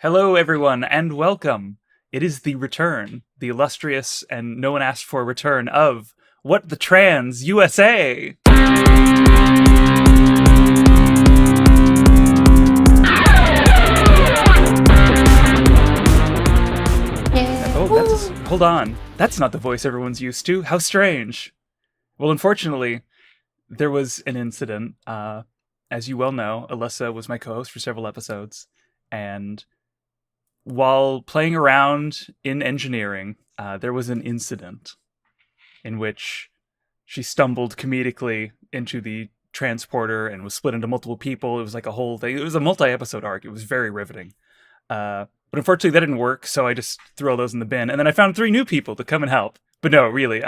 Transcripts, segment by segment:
Hello, everyone, and welcome. It is the return, the illustrious and no one asked for return of What the Trans USA. Hold on. That's not the voice everyone's used to. How strange. Well, unfortunately, there was an incident. As you well know, Alyssa was my co-host for several episodes, and while playing around in engineering, there was an incident in which she stumbled comedically into the transporter and was split into multiple people. It was like a whole thing. It was a multi-episode arc. It was very riveting. But unfortunately, that didn't work, so I just threw all those in the bin. And then I found 3 new people to come and help. But no, really,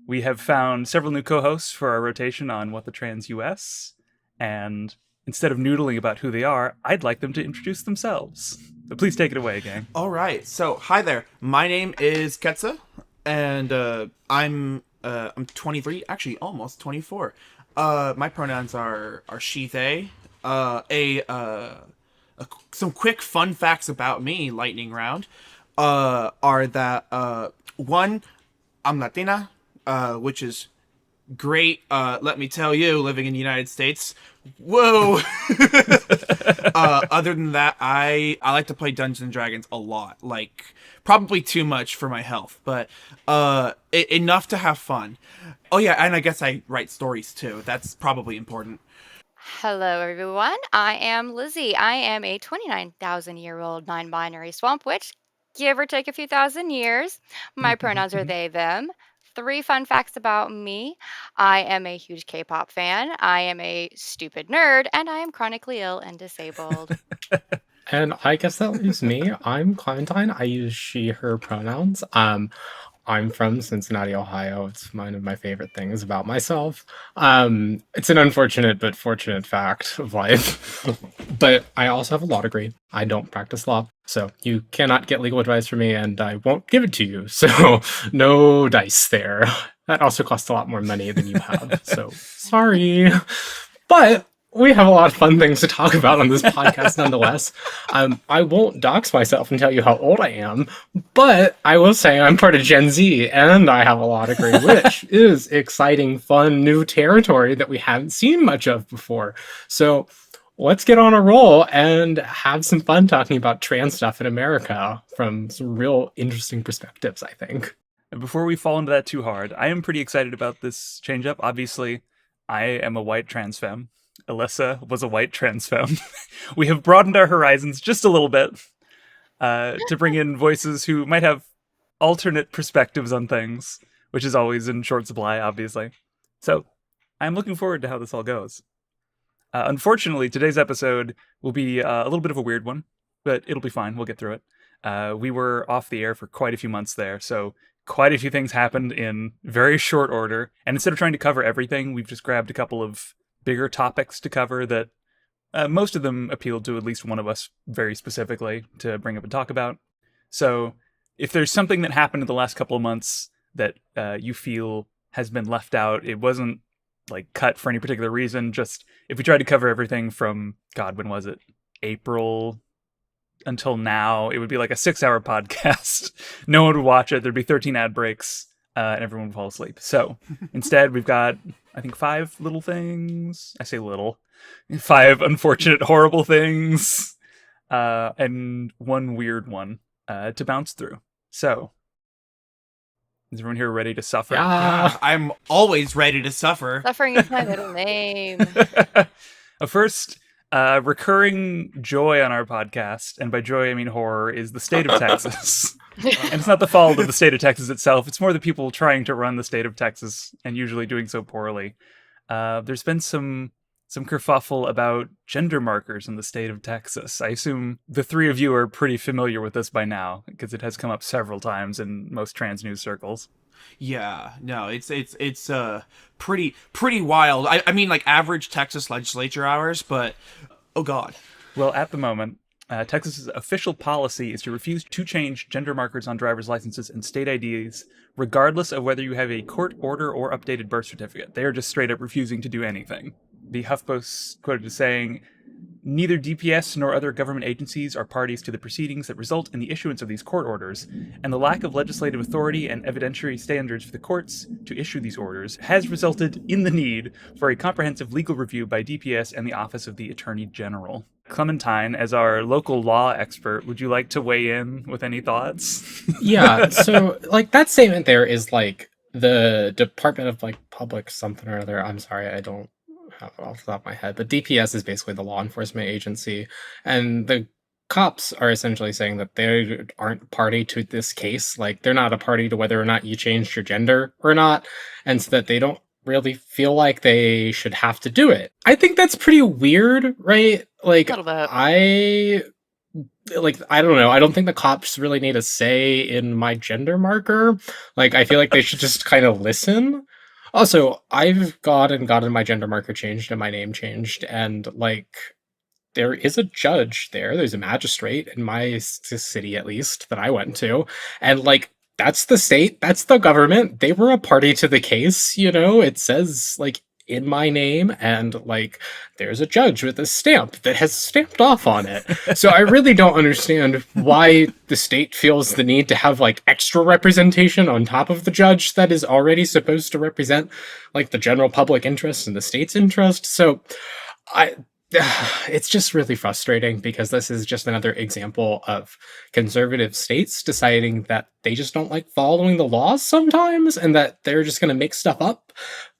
we have found several new co-hosts for our rotation on What the Trans US. And instead of noodling about who they are, I'd like them to introduce themselves. So please take it away, gang. All right. So, hi there. My name is Quetza, and I'm 23, actually almost 24. My pronouns are she, they. Some quick fun facts about me, lightning round, are that, one, I'm Latina, which is great, let me tell you, living in the United States. Whoa! Other than that, I like to play Dungeons and Dragons a lot. Like, probably too much for my health, but enough to have fun. Oh yeah, and I guess I write stories too. That's probably important. Hello, everyone. I am Lizzie. I am a 29,000-year-old non-binary swamp witch, give or take a few thousand years. My pronouns are they, them. 3 fun facts about me. I am a huge K-pop fan. I am a stupid nerd, and I am chronically ill and disabled. And I guess that leaves me. I'm Clementine. I use she, her pronouns. I'm from Cincinnati, Ohio. It's one of my favorite things about myself. It's an unfortunate but fortunate fact of life. But I also have a law degree. I don't practice law, so you cannot get legal advice from me, and I won't give it to you. So no dice there. That also costs a lot more money than you have, so sorry. But we have a lot of fun things to talk about on this podcast nonetheless. I won't dox myself and tell you how old I am, but I will say I'm part of Gen Z and I have a law degree, which is exciting, fun, new territory that we haven't seen much of before. So let's get on a roll and have some fun talking about trans stuff in America from some real interesting perspectives, I think. And before we fall into that too hard, I am pretty excited about this change up. Obviously, I am a white trans femme. Alyssa was a white trans femme. We have broadened our horizons just a little bit to bring in voices who might have alternate perspectives on things, which is always in short supply, obviously. So I'm looking forward to how this all goes. Unfortunately, today's episode will be a little bit of a weird one, but it'll be fine. We'll get through it. We were off the air for quite a few months there, so quite a few things happened in very short order. And instead of trying to cover everything, we've just grabbed a couple of bigger topics to cover that most of them appealed to at least one of us very specifically to bring up and talk about. So if there's something that happened in the last couple of months that you feel has been left out, it wasn't like cut for any particular reason. Just if we tried to cover everything from, God, when was it? April until now, it would be like a 6-hour podcast. No one would watch it. There'd be 13 ad breaks. And everyone would fall asleep. So instead, we've got, I think, 5 little things. I say little. 5 unfortunate, horrible things. And 1 weird one to bounce through. So, is everyone here ready to suffer? Yeah, I'm always ready to suffer. Suffering is my middle name. First, recurring joy on our podcast, and by joy I mean horror, is the state of Texas. And it's not the fault of the state of Texas itself. It's more the people trying to run the state of Texas and usually doing so poorly. There's been some kerfuffle about gender markers in the state of Texas. I assume the 3 of you are pretty familiar with this by now, because it has come up several times in most trans news circles. Yeah, no, it's pretty wild. I mean, like average Texas legislature hours, but oh god. Well, at the moment, Texas's official policy is to refuse to change gender markers on driver's licenses and state IDs, regardless of whether you have a court order or updated birth certificate. They are just straight up refusing to do anything. The HuffPost quoted as saying, Neither DPS nor other government agencies are parties to the proceedings that result in the issuance of these court orders, and the lack of legislative authority and evidentiary standards for the courts to issue these orders has resulted in the need for a comprehensive legal review by DPS and the Office of the Attorney General. Clementine, as our local law expert, would you like to weigh in with any thoughts? Yeah, so like that statement there is like the Department of like Public something or other. I'm sorry, I don't have it off the top of my head, but DPS is basically the law enforcement agency, and the cops are essentially saying that they aren't party to this case. Like they're not a party to whether or not you changed your gender or not, and so that they don't really feel like they should have to do it. I think that's pretty weird, right? Like A little bit. I don't know. I don't think the cops really need a say in my gender marker. Like, I feel like they should just kind of listen. Also, I've gotten my gender marker changed and my name changed, and like, there is a judge there. There's a magistrate in my city, at least, that I went to, and like, that's the state, that's the government. They were a party to the case, you know. It says like in my name, and like there's a judge with a stamp that has stamped off on it. So I really don't understand why the state feels the need to have like extra representation on top of the judge that is already supposed to represent like the general public interest and the state's interest. So it's just really frustrating because this is just another example of conservative states deciding that they just don't like following the laws sometimes, and that they're just going to make stuff up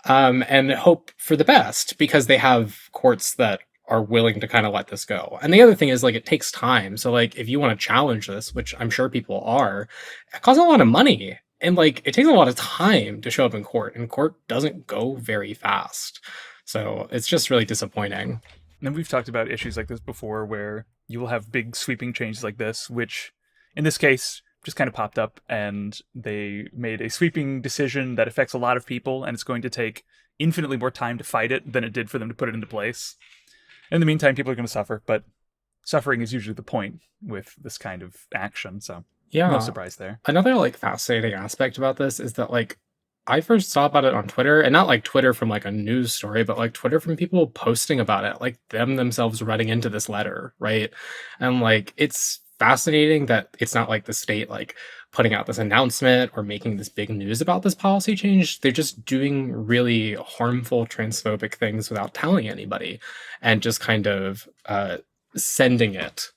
and hope for the best because they have courts that are willing to kind of let this go. And the other thing is like it takes time. So like if you want to challenge this, which I'm sure people are, it costs a lot of money. And like it takes a lot of time to show up in court, and court doesn't go very fast. So it's just really disappointing. And we've talked about issues like this before where you will have big sweeping changes like this, which in this case just kind of popped up and they made a sweeping decision that affects a lot of people, and it's going to take infinitely more time to fight it than it did for them to put it into place. In the meantime, people are going to suffer, but suffering is usually the point with this kind of action, so Yeah. no surprise there. Another like fascinating aspect about this is that like I first saw about it on Twitter, and not like Twitter from like a news story, but like Twitter from people posting about it, like them themselves running into this letter, right? And like it's fascinating that it's not like the state like putting out this announcement or making this big news about this policy change. They're just doing really harmful transphobic things without telling anybody and just kind of sending it.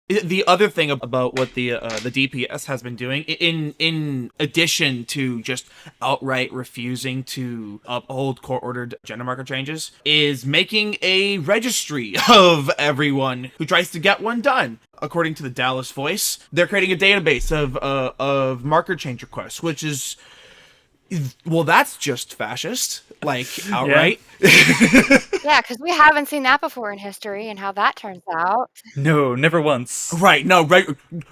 The other thing about what the DPS has been doing, in addition to just outright refusing to uphold court-ordered gender marker changes, is making a registry of everyone who tries to get one done. According to the Dallas Voice, they're creating a database of marker change requests, which is, well, that's just fascist, like outright. Yeah, because we haven't seen that before in history and how that turns out. No, never once. Right, no,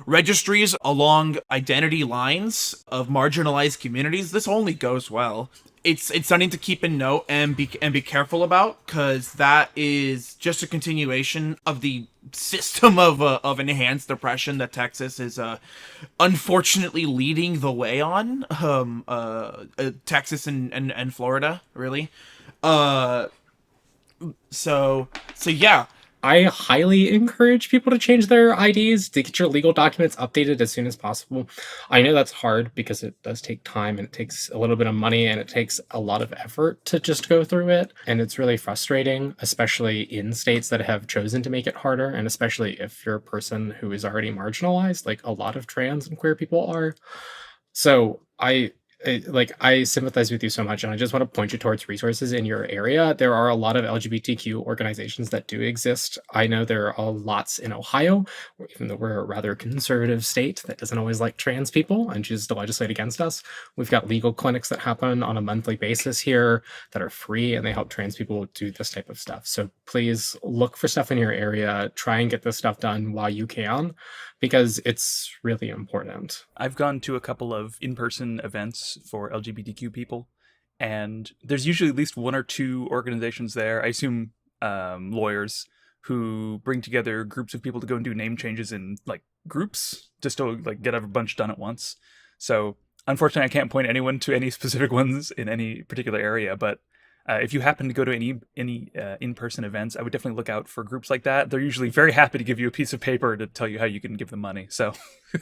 registries along identity lines of marginalized communities, this only goes well. It's something to keep in note and be careful about, because that is just a continuation of the system of enhanced oppression that Texas is unfortunately leading the way on. Texas and Florida, really. So yeah. I highly encourage people to change their IDs, to get your legal documents updated as soon as possible. I know that's hard because it does take time and it takes a little bit of money and it takes a lot of effort to just go through it. And it's really frustrating, especially in states that have chosen to make it harder. And especially if you're a person who is already marginalized, like a lot of trans and queer people are. So I sympathize with you so much, and I just want to point you towards resources in your area. There are a lot of LGBTQ organizations that do exist. I know there are lots in Ohio, even though we're a rather conservative state that doesn't always like trans people and chooses to legislate against us. We've got legal clinics that happen on a monthly basis here that are free, and they help trans people do this type of stuff. So please look for stuff in your area, try and get this stuff done while you can, because it's really important. I've gone to a couple of in-person events for LGBTQ people, and there's usually at least one or two organizations there, I assume lawyers, who bring together groups of people to go and do name changes in like groups just to like get a bunch done at once. So unfortunately I can't point anyone to any specific ones in any particular area, but If you happen to go to any in-person events, I would definitely look out for groups like that. They're usually very happy to give you a piece of paper to tell you how you can give them money. So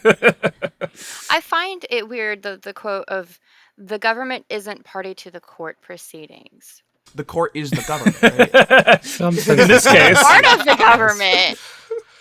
I find it weird the quote of the government isn't party to the court proceedings. The court is the government, right? In this case, Part of the government.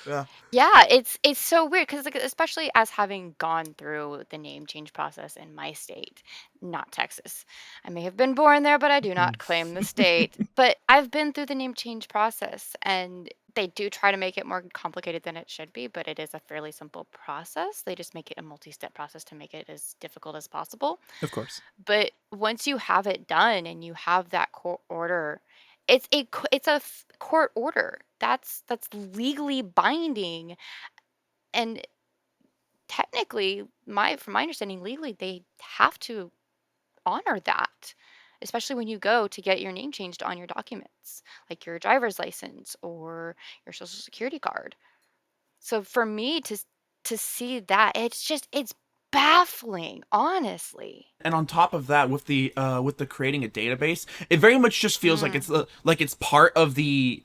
Yeah. Yeah, it's so weird because like, especially as having gone through the name change process in my state, not Texas. I may have been born there, but I do not claim the state. But I've been through the name change process, and they do try to make it more complicated than it should be, but it is a fairly simple process. They just make it a multi-step process to make it as difficult as possible. of course. But once you have it done and you have that court order, it's a court order that's legally binding, and technically, from my understanding, legally they have to honor that, especially when you go to get your name changed on your documents, like your driver's license or your social security card. So for me to see that, it's baffling, honestly. And on top of that, with the creating a database, it very much just feels like it's part of the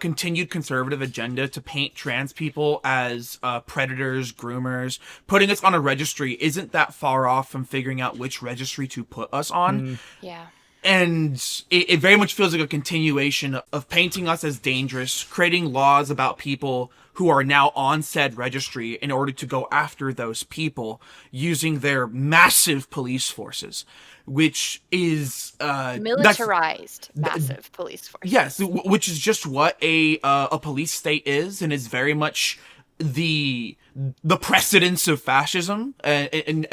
continued conservative agenda to paint trans people as predators, groomers. Putting us on a registry isn't that far off from figuring out which registry to put us on. Yeah. And it very much feels like a continuation of painting us as dangerous, creating laws about people who are now on said registry in order to go after those people using their massive police forces, which is militarized massive police force. Yes, which is just what a police state is, and is very much the precedence of fascism, and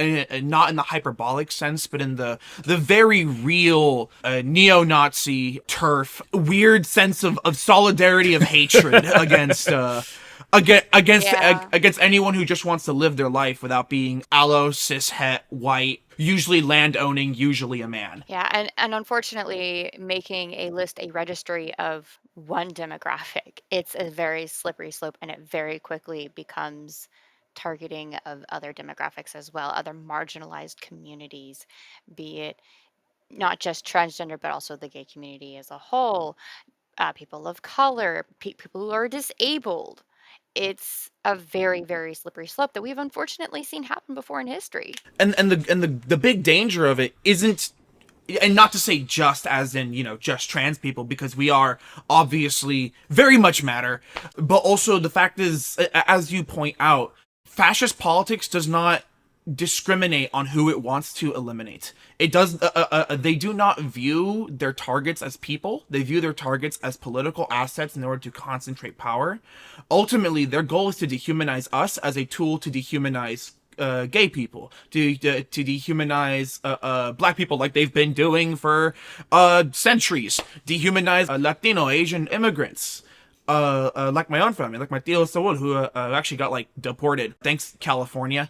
not in the hyperbolic sense, but in the very real neo-Nazi turf weird sense of solidarity of hatred against anyone who just wants to live their life without being allo, cis, het, white, usually land-owning, usually a man. Yeah, and unfortunately, making a list a registry of one demographic, it's a very slippery slope, and it very quickly becomes targeting of other demographics as well, other marginalized communities, be it not just transgender, but also the gay community as a whole, people of color, people who are disabled. It's a very, very slippery slope that we've unfortunately seen happen before in history. And the big danger of it isn't, and not to say just as in, just trans people, because we are obviously very much matter, but also the fact is, as you point out, fascist politics does not discriminate on who it wants to eliminate. It does. They do not view their targets as people. They view their targets as political assets in order to concentrate power. Ultimately, their goal is to dehumanize us as a tool to dehumanize gay people, to dehumanize black people, like they've been doing for centuries. Dehumanize Latino, Asian immigrants. Like my own family, like my tío Saúl, who actually got deported. Thanks, California.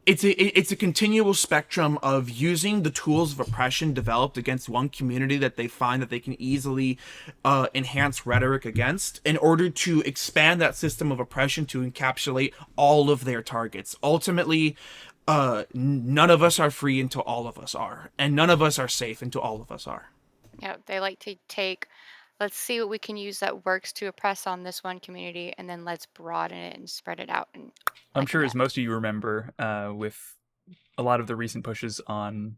It's a continual spectrum of using the tools of oppression developed against one community that they find that they can easily enhance rhetoric against in order to expand that system of oppression to encapsulate all of their targets. Ultimately, none of us are free until all of us are, and none of us are safe until all of us are. Yeah, they like to take, let's see what we can use that works to oppress on this one community, and then let's broaden it and spread it out. And I'm sure, as most of you remember, with a lot of the recent pushes on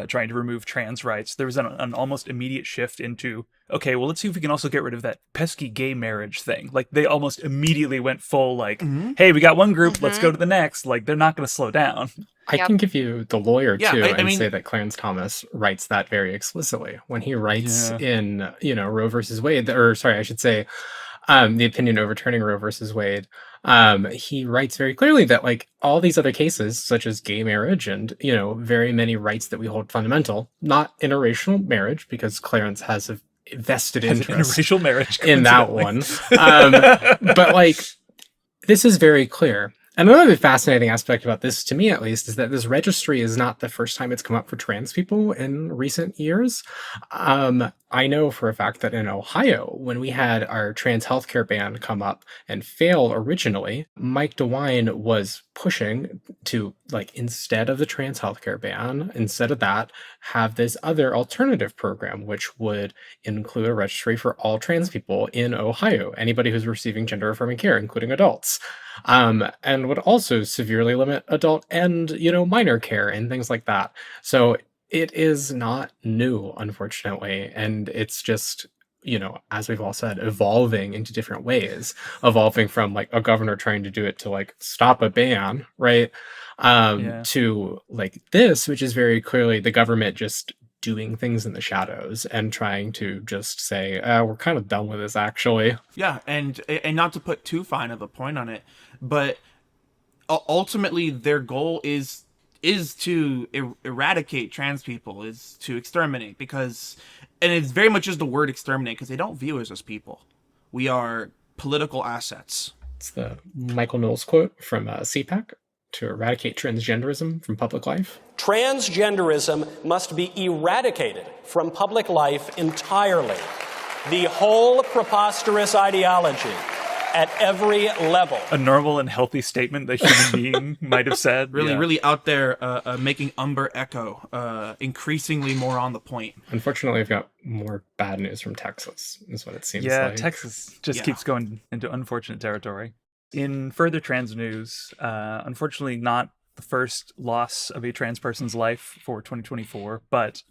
trying to remove trans rights, there was an almost immediate shift into, okay, well, let's see if we can also get rid of that pesky gay marriage thing. Like, they almost immediately went full, hey, we got one group, let's go to the next. Like, they're not going to slow down. I can give you the lawyer, Yeah, too, I and mean, say that Clarence Thomas writes that very explicitly. When he writes in, Roe versus Wade, or sorry, I should say, the opinion overturning Roe versus Wade, he writes very clearly that, all these other cases, such as gay marriage and, very many rights that we hold fundamental, not interracial marriage, because Clarence has a vested interest interracial marriage in that one. But, this is very clear. And another fascinating aspect about this, to me at least, is that this registry is not the first time it's come up for trans people in recent years. I know for a fact that in Ohio, when we had our trans healthcare ban come up and fail originally, Mike DeWine was pushing to, like, instead of the trans healthcare ban, instead of that, have this other alternative program, which would include a registry for all trans people in Ohio, anybody who's receiving gender affirming care, including adults, and would also severely limit adult and, minor care and things like that. So it is not new, unfortunately, and it's just, as we've all said, evolving into different ways, evolving from like a governor trying to do it to like stop a ban, right? Yeah. To like this, which is very clearly the government just doing things in the shadows and trying to just say, we're kind of done with this, actually. Yeah, and not to put too fine of a point on it, but ultimately their goal is to eradicate trans people, is to exterminate, because, and it's very much just the word exterminate, because they don't view us as people. We are political assets. It's the Michael Knowles quote from CPAC: to eradicate transgenderism from public life. Transgenderism must be eradicated from public life entirely. The whole preposterous ideology at every level. A normal and healthy statement that a human being might have said. Really out there making Umber echo increasingly more on the point. Unfortunately, we've got more bad news from Texas, is what it seems Yeah, like. Texas just keeps going into unfortunate territory. In further trans news, unfortunately not the first loss of a trans person's life for 2024, but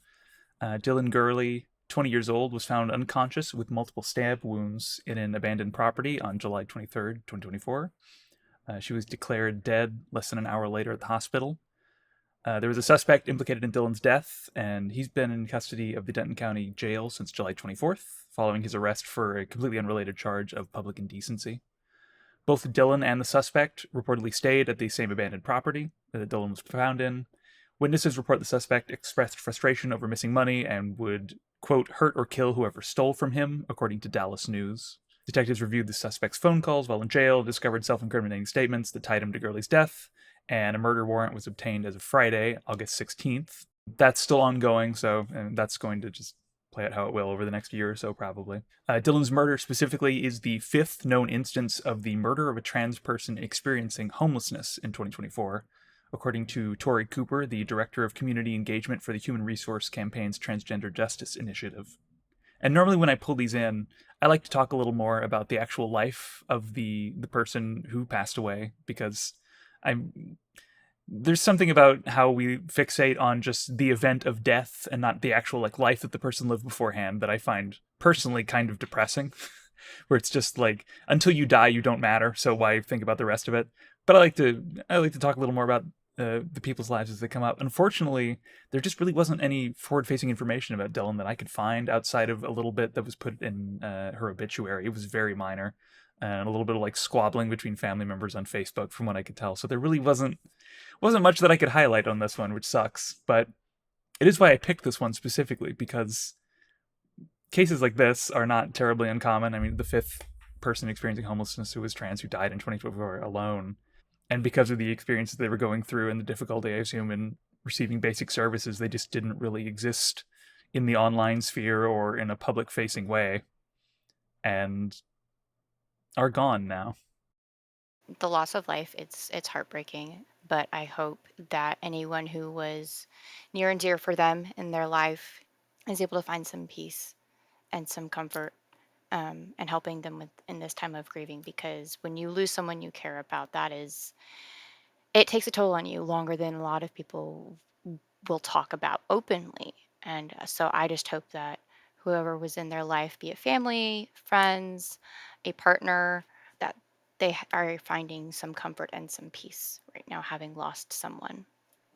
Dylan Gurley, 20 years old, was found unconscious with multiple stab wounds in an abandoned property on July 23rd, 2024. She was declared dead less than an hour later at the hospital. There was a suspect implicated in Dylan's death, and he's been in custody of the Denton County Jail since July 24th, following his arrest for a completely unrelated charge of public indecency. Both Dylan and the suspect reportedly stayed at the same abandoned property that Dylan was found in. Witnesses report the suspect expressed frustration over missing money and would, quote, hurt or kill whoever stole from him, according to Dallas News. Detectives reviewed the suspect's phone calls while in jail, discovered self-incriminating statements that tied him to Gurley's death, and a murder warrant was obtained as of Friday, August 16th. That's still ongoing, and that's going to just play out how it will over the next year or so, probably. Dylan's murder specifically is the fifth known instance of the murder of a trans person experiencing homelessness in 2024, according to Tori Cooper, the Director of Community Engagement for the Human Resource Campaign's Transgender Justice Initiative. And normally when I pull these in, I like to talk a little more about the actual life of the person who passed away, because there's something about how we fixate on just the event of death and not the actual life that the person lived beforehand that I find personally kind of depressing, where it's just like, until you die, you don't matter, so why think about the rest of it? But I like to talk a little more about the people's lives as they come up. Unfortunately, there just really wasn't any forward-facing information about Dylan that I could find outside of a little bit that was put in her obituary. It was very minor, and a little bit of squabbling between family members on Facebook, from what I could tell. So there really wasn't much that I could highlight on this one, which sucks. But it is why I picked this one specifically, because cases like this are not terribly uncommon. I mean, the fifth person experiencing homelessness who was trans who died in 2024 alone. And because of the experiences they were going through and the difficulty, I assume, in receiving basic services, they just didn't really exist in the online sphere or in a public-facing way, and are gone now. The loss of life, it's heartbreaking, but I hope that anyone who was near and dear for them in their life is able to find some peace and some comfort, and helping them in this time of grieving, because when you lose someone you care about, it takes a toll on you longer than a lot of people will talk about openly. And so I just hope that whoever was in their life, be it family, friends, a partner, that they are finding some comfort and some peace right now, having lost someone.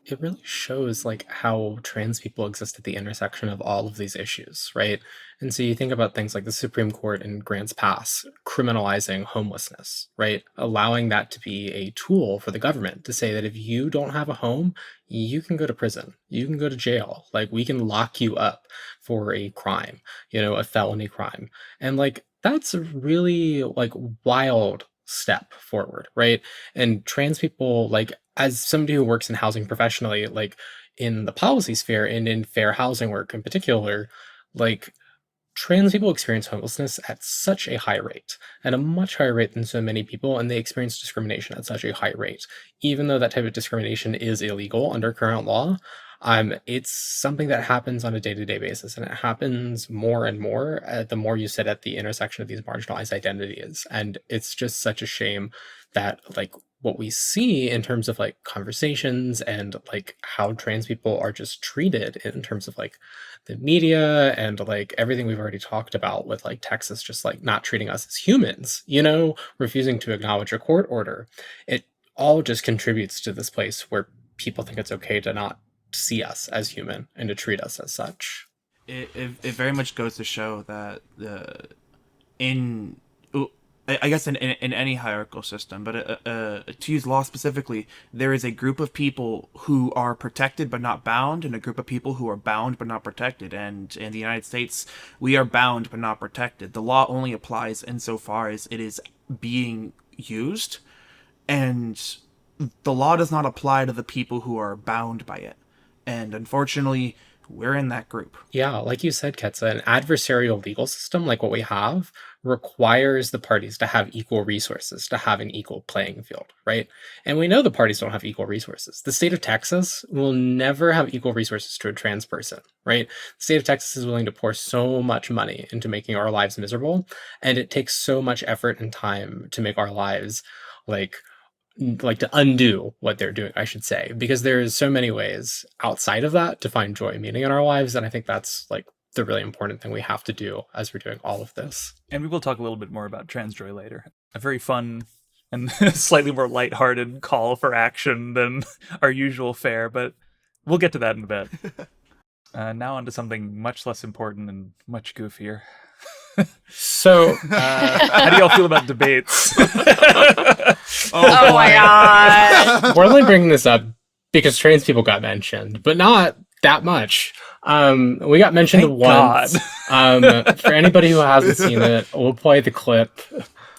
It really shows how trans people exist at the intersection of all of these issues, right? And so you think about things like the Supreme Court in Grants Pass criminalizing homelessness, right? Allowing that to be a tool for the government to say that if you don't have a home, you can go to prison, you can go to jail, we can lock you up for a crime, a felony crime. And that's a really wild step forward, right? And trans people, like, as somebody who works in housing professionally, like in the policy sphere and in fair housing work in particular, like trans people experience homelessness at such a high rate, at a much higher rate than so many people, and they experience discrimination at such a high rate. Even though that type of discrimination is illegal under current law, it's something that happens on a day-to-day basis, and it happens more and more the more you sit at the intersection of these marginalized identities. And it's just such a shame that, like, what we see in terms of like conversations and like how trans people are just treated in terms of like the media and like everything we've already talked about with like Texas just like not treating us as humans, you know, refusing to acknowledge a court order. It all just contributes to this place where people think it's okay to not see us as human and to treat us as such. It very much goes to show that I guess in any hierarchical system, but to use law specifically, there is a group of people who are protected but not bound, and a group of people who are bound but not protected. And in the United States, we are bound but not protected. The law only applies insofar as it is being used, and the law does not apply to the people who are bound by it. And unfortunately, we're in that group. Yeah, like you said, Quetza, an adversarial legal system like what we have requires the parties to have equal resources, to have an equal playing field, right? And we know the parties don't have equal resources. The state of Texas will never have equal resources to a trans person, right? The state of Texas is willing to pour so much money into making our lives miserable, and it takes so much effort and time to make our lives like to undo what they're doing, I should say, because there's so many ways outside of that to find joy and meaning in our lives. And I think that's like the really important thing we have to do as we're doing all of this. And we will talk a little bit more about trans joy later. A very fun and slightly more lighthearted call for action than our usual fare, but we'll get to that in a bit. Now on to something much less important and much goofier. So, how do y'all feel about debates? Oh my god. We're only bringing this up because trans people got mentioned, but not that much. We got mentioned Thank once. For anybody who hasn't seen it, we'll play the clip.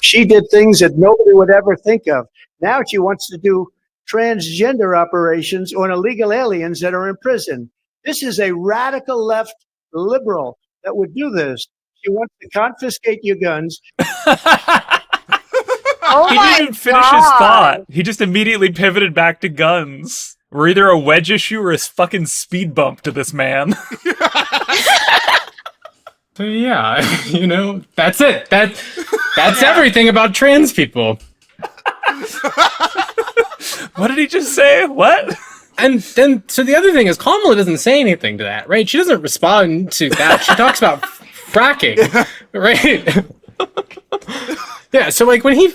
She did things that nobody would ever think of. Now she wants to do transgender operations on illegal aliens that are in prison. This is a radical left liberal that would do this. She wants to confiscate your guns. Oh He didn't even finish his thought. He just immediately pivoted back to guns. We're either a wedge issue or a fucking speed bump to this man. So yeah, you know, that's it. That's everything about trans people. What did he just say? What? And then, so the other thing is Kamala doesn't say anything to that, right? She doesn't respond to that. She talks about fracking, right? Yeah, so like when he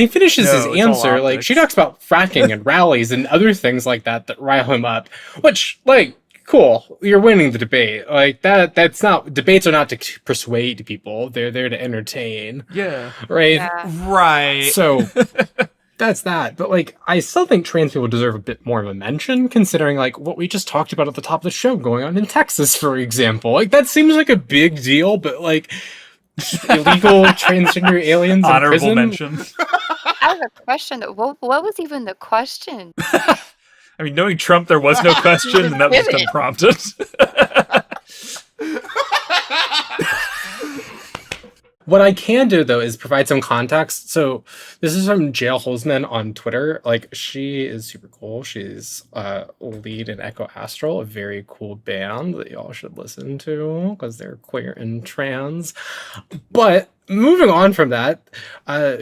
finishes his answer, like she talks about fracking and rallies and other things like that rile him up, which like cool, you're winning the debate. Like that's not, debates are not to persuade people, they're there to entertain. Yeah. Right? Yeah. Right. So that's that. But like I still think trans people deserve a bit more of a mention, considering like what we just talked about at the top of the show going on in Texas, for example. Like that seems like a big deal, but like illegal transgender aliens in Honorable prison? mention. I have a question. What was even the question? I mean, knowing Trump, there was no question, and that was just unprompted. What I can do, though, is provide some context. So this is from Jail Holzman on Twitter. Like, she is super cool. She's lead in Echo Astral, a very cool band that y'all should listen to because they're queer and trans. But moving on from that,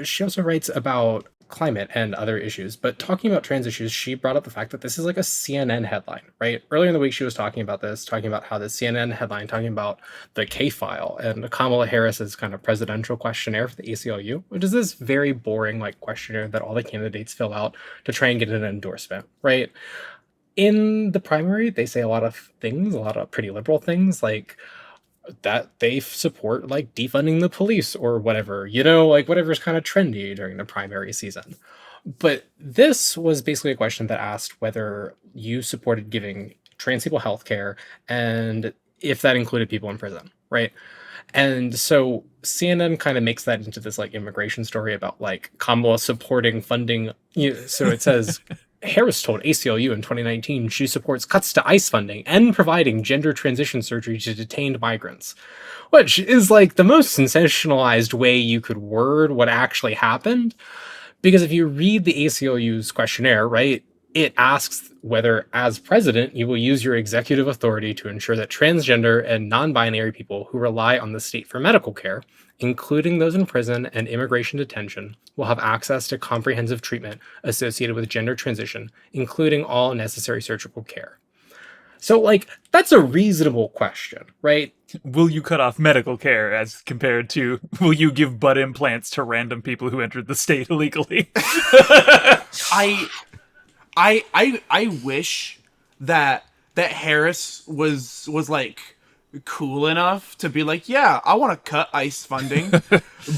she also writes about climate and other issues, but talking about trans issues, she brought up the fact that this is like a CNN headline, right? Earlier in the week, she was talking about this, talking about how the CNN headline, talking about the K-file and Kamala Harris's kind of presidential questionnaire for the ACLU, which is this very boring like questionnaire that all the candidates fill out to try and get an endorsement, right? In the primary, they say a lot of things, a lot of pretty liberal things, like that they support like defunding the police or whatever, you know, like whatever's kind of trendy during the primary season. But this was basically a question that asked whether you supported giving trans people healthcare and if that included people in prison, right? And so CNN kind of makes that into this like immigration story about like Kamala supporting funding. So it says Harris told ACLU in 2019 she supports cuts to ICE funding and providing gender transition surgery to detained migrants, which is like the most sensationalized way you could word what actually happened. Because if you read the ACLU's questionnaire, right, it asks whether, as president, you will use your executive authority to ensure that transgender and non-binary people who rely on the state for medical care, including those in prison and immigration detention, will have access to comprehensive treatment associated with gender transition, including all necessary surgical care. So, like, that's a reasonable question, right? Will you cut off medical care as compared to will you give butt implants to random people who entered the state illegally? I wish that Harris was like cool enough to be like, yeah, I want to cut ICE funding,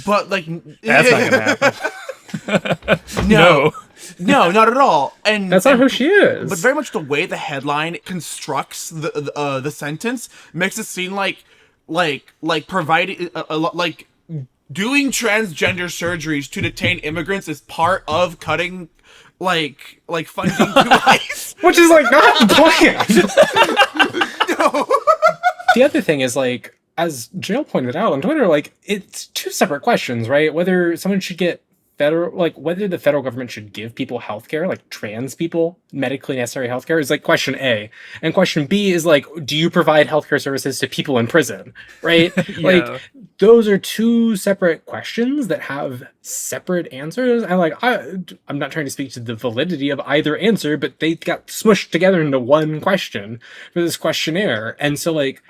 but like That's not gonna happen. no, not at all. And That's not who she is. But very much the way the headline constructs the sentence makes it seem like providing like doing transgender surgeries to detain immigrants is part of cutting like funding to ICE. Which is like not the plan. No. The other thing is, like, as Jill pointed out on Twitter, like, it's two separate questions, right? Whether someone should get whether the federal government should give people healthcare, like trans people, medically necessary healthcare, is like question A. And question B is like, do you provide healthcare services to people in prison, right? Yeah. Like, those are two separate questions that have separate answers. And like, I'm not trying to speak to the validity of either answer, but they got smushed together into one question for this questionnaire. And so like,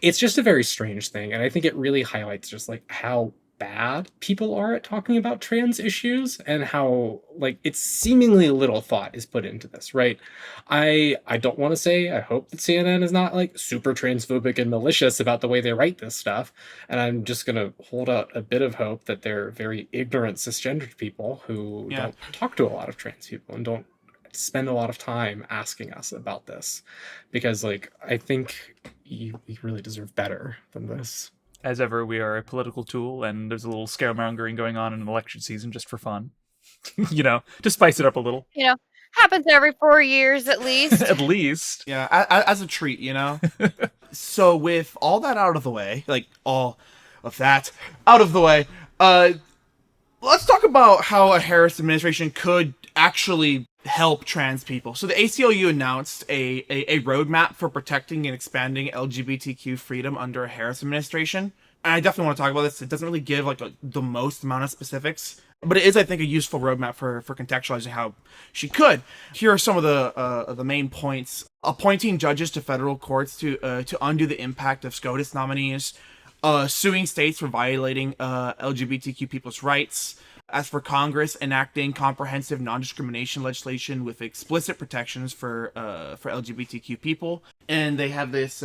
it's just a very strange thing. And I think it really highlights just like how bad people are at talking about trans issues and how like it's seemingly little thought is put into this, right? I don't want to say I hope that CNN is not like super transphobic and malicious about the way they write this stuff, and I'm just gonna hold out a bit of hope that they're very ignorant cisgendered people who don't talk to a lot of trans people and don't spend a lot of time asking us about this, because like I think you really deserve better than this. As ever, we are a political tool, and there's a little scaremongering going on in an election season just for fun. To spice it up a little. Happens every 4 years at least. At least. Yeah, as a treat, So with all that out of the way, like all of that out of the way, let's talk about how a Harris administration could actually help trans people. So the ACLU announced a roadmap for protecting and expanding LGBTQ freedom under a Harris administration. And I definitely want to talk about this. It doesn't really give like the most amount of specifics, but it is, I think, a useful roadmap for contextualizing how she could. Here are some of the main points: appointing judges to federal courts to undo the impact of SCOTUS nominees, suing states for violating LGBTQ people's rights. As for Congress, enacting comprehensive non-discrimination legislation with explicit protections for LGBTQ people. And they have this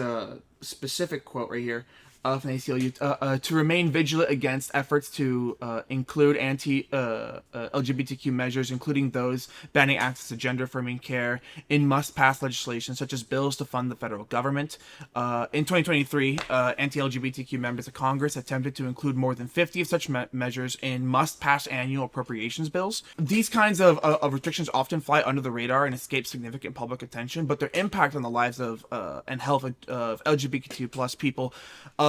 specific quote right here from the ACLU, to remain vigilant against efforts to include anti-LGBTQ measures, including those banning access to gender-affirming care, in must-pass legislation, such as bills to fund the federal government. In 2023, anti-LGBTQ members of Congress attempted to include more than 50 of such measures in must-pass annual appropriations bills. These kinds of restrictions often fly under the radar and escape significant public attention, but their impact on the lives of and health of LGBTQ plus people,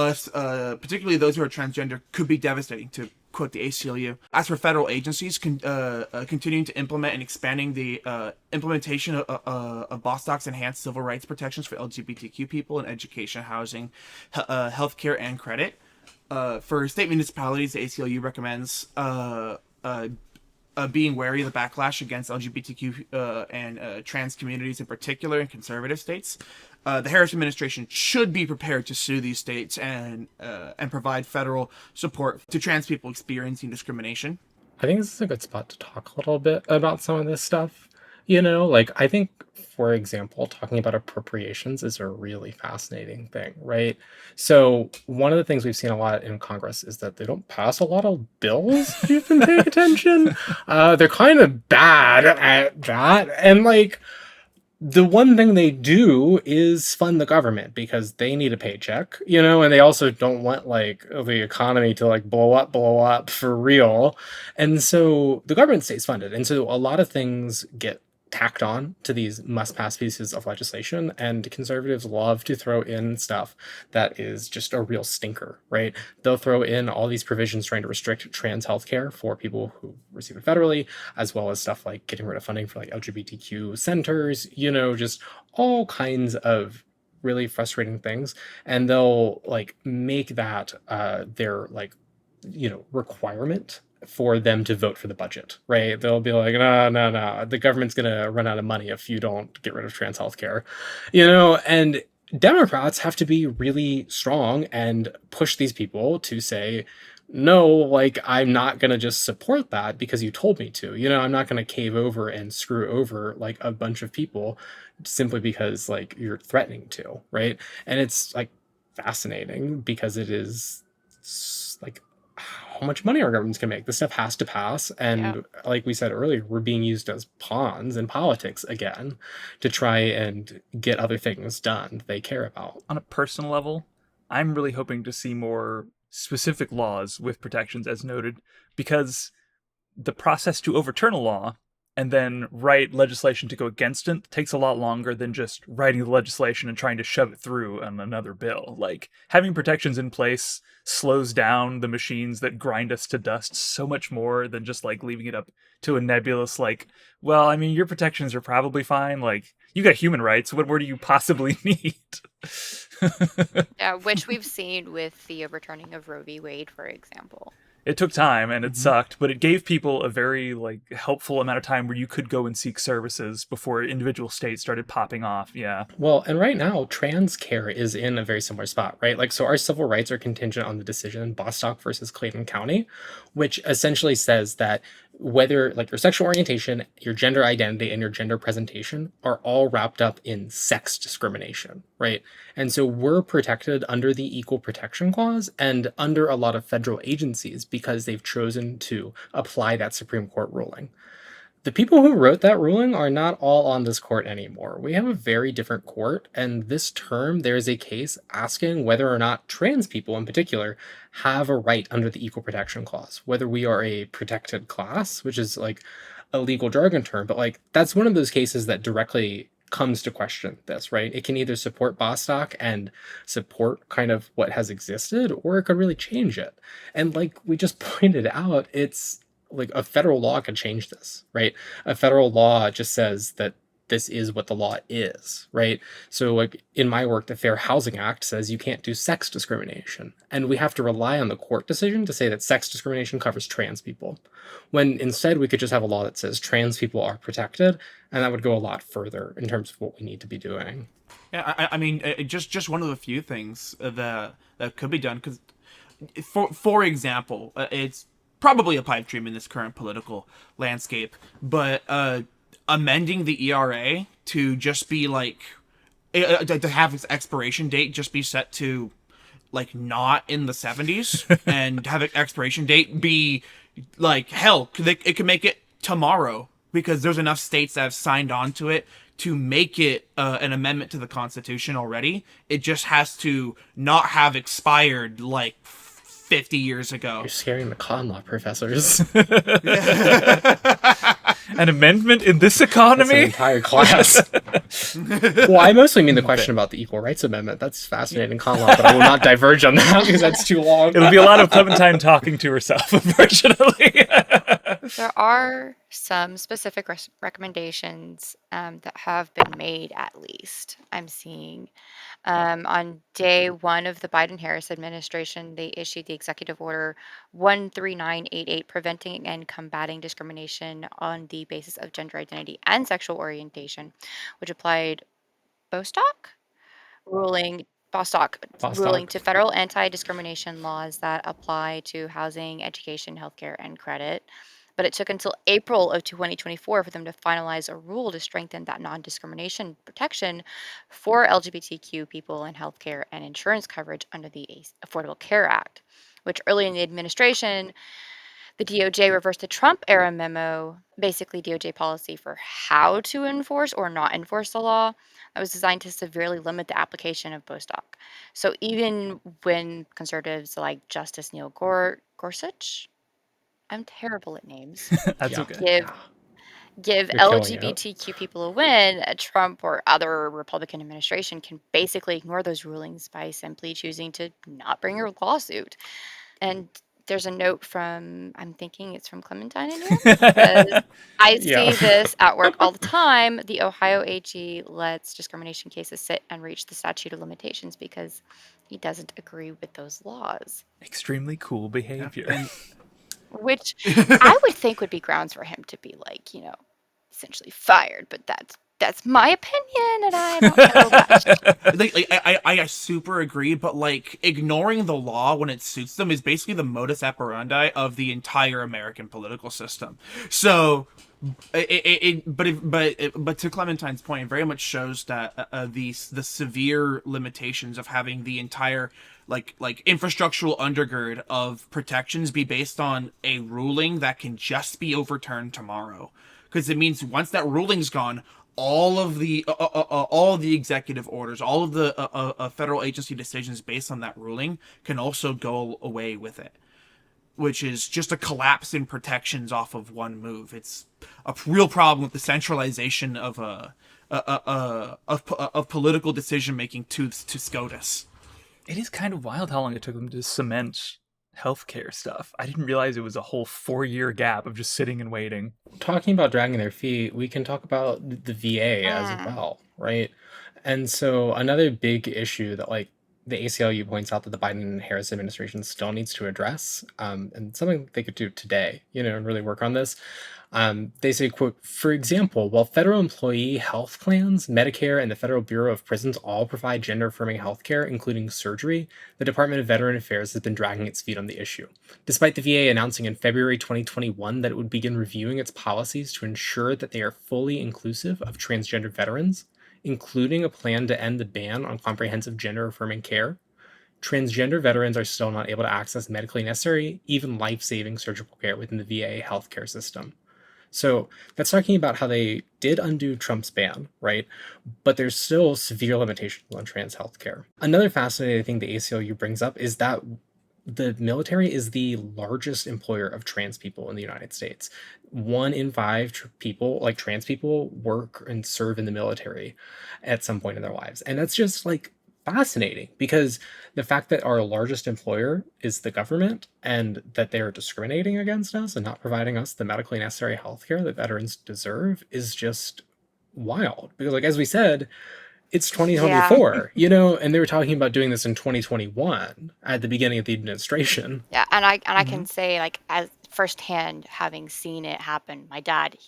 particularly those who are transgender, could be devastating, to quote the ACLU. As for federal agencies, continuing to implement and expanding the implementation of Bostock's enhanced civil rights protections for LGBTQ people in education, housing, healthcare, and credit. For state municipalities, the ACLU recommends being wary of the backlash against LGBTQ and trans communities in particular in conservative states. The Harris administration should be prepared to sue these states and provide federal support to trans people experiencing discrimination. I think this is a good spot to talk a little bit about some of this stuff. I think, for example, talking about appropriations is a really fascinating thing, right? So one of the things we've seen a lot in Congress is that they don't pass a lot of bills, if you've been paying attention. They're kind of bad at that. And the one thing they do is fund the government because they need a paycheck, and they also don't want like the economy to like blow up for real. And so the government stays funded. And so a lot of things get tacked on to these must pass pieces of legislation, and conservatives love to throw in stuff that is just a real stinker, right? They'll throw in all these provisions trying to restrict trans healthcare for people who receive it federally, as well as stuff like getting rid of funding for like LGBTQ centers, just all kinds of really frustrating things. And they'll like make that their like requirement for them to vote for the budget, right? They'll be like, no, the government's gonna run out of money if you don't get rid of trans healthcare, and Democrats have to be really strong and push these people to say, no, like, I'm not gonna just support that because you told me to, I'm not gonna cave over and screw over like a bunch of people simply because like you're threatening to, right? And it's like fascinating because it is like how much money our government's gonna make. This stuff has to pass, and like we said earlier, we're being used as pawns in politics again to try and get other things done they care about. On a personal level, I'm really hoping to see more specific laws with protections as noted, because the process to overturn a law and then write legislation to go against it takes a lot longer than just writing the legislation and trying to shove it through on another bill. Like, having protections in place slows down the machines that grind us to dust so much more than just like leaving it up to a nebulous like, well, I mean, your protections are probably fine. Like, you got human rights. What more do you possibly need? Yeah, which we've seen with the overturning of Roe v. Wade, for example. It took time and it sucked, but it gave people a very like helpful amount of time where you could go and seek services before individual states started popping off. Yeah. Well, and right now, trans care is in a very similar spot, right? Like, so our civil rights are contingent on the decision in Bostock versus Clayton County, which essentially says that whether like your sexual orientation, your gender identity, and your gender presentation are all wrapped up in sex discrimination, right? And so we're protected under the Equal Protection Clause and under a lot of federal agencies because they've chosen to apply that Supreme Court ruling. The people who wrote that ruling are not all on this court anymore. We have a very different court, and this term there is a case asking whether or not trans people in particular have a right under the Equal Protection Clause, whether we are a protected class, which is like a legal jargon term, but like that's one of those cases that directly comes to question this, right? It can either support Bostock and support kind of what has existed, or it could really change it. And like we just pointed out, it's like a federal law could change this, right? A federal law just says that this is what the law is, right? So like in my work, the Fair Housing Act says you can't do sex discrimination. And we have to rely on the court decision to say that sex discrimination covers trans people. When instead we could just have a law that says trans people are protected, and that would go a lot further in terms of what we need to be doing. Yeah, I mean, just one of the few things that could be done, because for example, it's probably a pipe dream in this current political landscape, but amending the ERA to just be like to have its expiration date just be set to like not in the 70s and have an expiration date be like hell, it could make it tomorrow because there's enough states that have signed on to it to make it an amendment to the Constitution already. It just has to not have expired like 50 years ago. You're scaring the con law professors. An amendment in this economy? That's an entire class. Well, I mostly mean the question about the Equal Rights Amendment. That's fascinating con law, but I will not diverge on that because that's too long. It'll be a lot of Clementine talking to herself, unfortunately. There are some specific recommendations that have been made, at least, I'm seeing. On day one of the Biden-Harris administration, they issued the Executive Order 13988, preventing and combating discrimination on the basis of gender identity and sexual orientation, which applied Bostock ruling to federal anti-discrimination laws that apply to housing, education, healthcare, and credit. But it took until April of 2024 for them to finalize a rule to strengthen that non-discrimination protection for LGBTQ people in healthcare and insurance coverage under the Affordable Care Act, which early in the administration, the DOJ reversed the Trump-era memo basically DOJ policy for how to enforce or not enforce the law that was designed to severely limit the application of postdoc. So even when conservatives like Justice Neil Gorsuch, I'm terrible at names, That's Yeah. okay. give give You're killing it. LGBTQ people a win, Trump or other Republican administration can basically ignore those rulings by simply choosing to not bring a lawsuit. And there's a note from, I'm thinking it's from Clementine in here. It says, I Yeah. see this at work all the time. The Ohio AG lets discrimination cases sit and reach the statute of limitations because he doesn't agree with those laws, Extremely cool behavior. which I would think would be grounds for him to be like, essentially fired. But that's my opinion, and I don't know much. I super agree, but like ignoring the law when it suits them is basically the modus operandi of the entire American political system. So, but to Clementine's point, it very much shows that the severe limitations of having the entire like infrastructural undergird of protections be based on a ruling that can just be overturned tomorrow, because it means once that ruling's gone, all of the executive orders, all of the federal agency decisions based on that ruling can also go away with it, which is just a collapse in protections off of one move. It's a real problem with the centralization of political decision making to SCOTUS. It is kind of wild how long it took them to cement healthcare stuff. I didn't realize it was a whole 4-year gap of just sitting and waiting. Talking about dragging their feet, we can talk about the VA as well, right? And so another big issue that like the ACLU points out that the Biden and Harris administration still needs to address, and something they could do today, and really work on this. They say, quote, for example, while federal employee health plans, Medicare, and the Federal Bureau of Prisons all provide gender-affirming health care, including surgery, the Department of Veteran Affairs has been dragging its feet on the issue. Despite the VA announcing in February 2021 that it would begin reviewing its policies to ensure that they are fully inclusive of transgender veterans, including a plan to end the ban on comprehensive gender-affirming care, transgender veterans are still not able to access medically necessary, even life-saving surgical care within the VA healthcare system. So that's talking about how they did undo Trump's ban, right? But there's still severe limitations on trans healthcare. Another fascinating thing the ACLU brings up is that the military is the largest employer of trans people in the United States. 1 in 5 people, like trans people, work and serve in the military at some point in their lives. And that's just like fascinating, because the fact that our largest employer is the government and that they're discriminating against us and not providing us the medically necessary healthcare that veterans deserve is just wild. Because like, as we said, it's 2024, and they were talking about doing this in 2021 at the beginning of the administration. Yeah, and I can say, like, as firsthand, having seen it happen, my dad,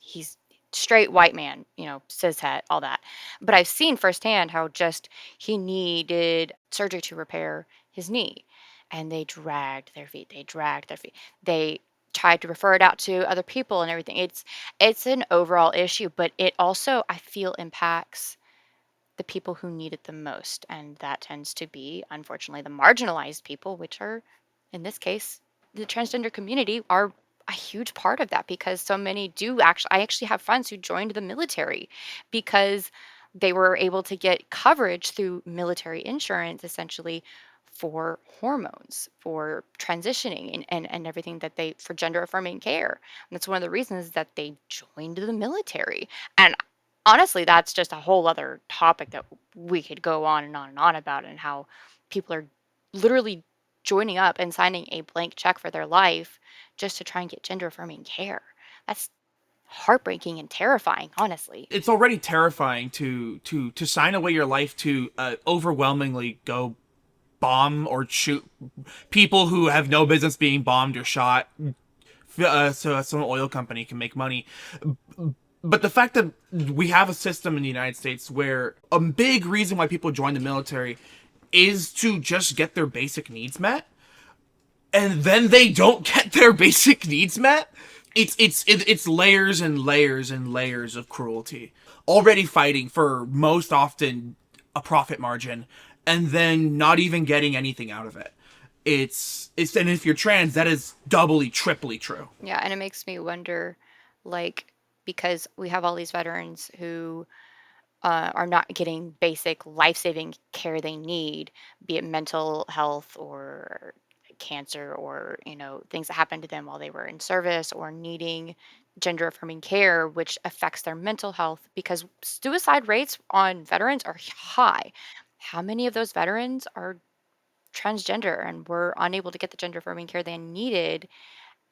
he's straight white man, cishet, all that. But I've seen firsthand how just he needed surgery to repair his knee, and they dragged their feet. They tried to refer it out to other people and everything. It's an overall issue, but it also, I feel, impacts the people who need it the most, and that tends to be, unfortunately, the marginalized people, which are, in this case, the transgender community, are a huge part of that, because so many do actually, I actually have friends who joined the military because they were able to get coverage through military insurance, essentially, for hormones, for transitioning, and everything that they, for gender affirming care. And that's one of the reasons that they joined the military. And honestly, that's just a whole other topic that we could go on and on and on about, and how people are literally joining up and signing a blank check for their life just to try and get gender affirming care. That's heartbreaking and terrifying, honestly. It's already terrifying to sign away your life to overwhelmingly go bomb or shoot people who have no business being bombed or shot, so some oil company can make money. But the fact that we have a system in the United States where a big reason why people join the military is to just get their basic needs met, and then they don't get their basic needs met, it's layers and layers and layers of cruelty. Already fighting for most often a profit margin, and then not even getting anything out of it. It's and if you're trans, that is doubly, triply true. Yeah, and it makes me wonder like, because we have all these veterans who are not getting basic life-saving care they need, be it mental health or cancer or, things that happened to them while they were in service or needing gender affirming care, which affects their mental health because suicide rates on veterans are high. How many of those veterans are transgender and were unable to get the gender affirming care they needed?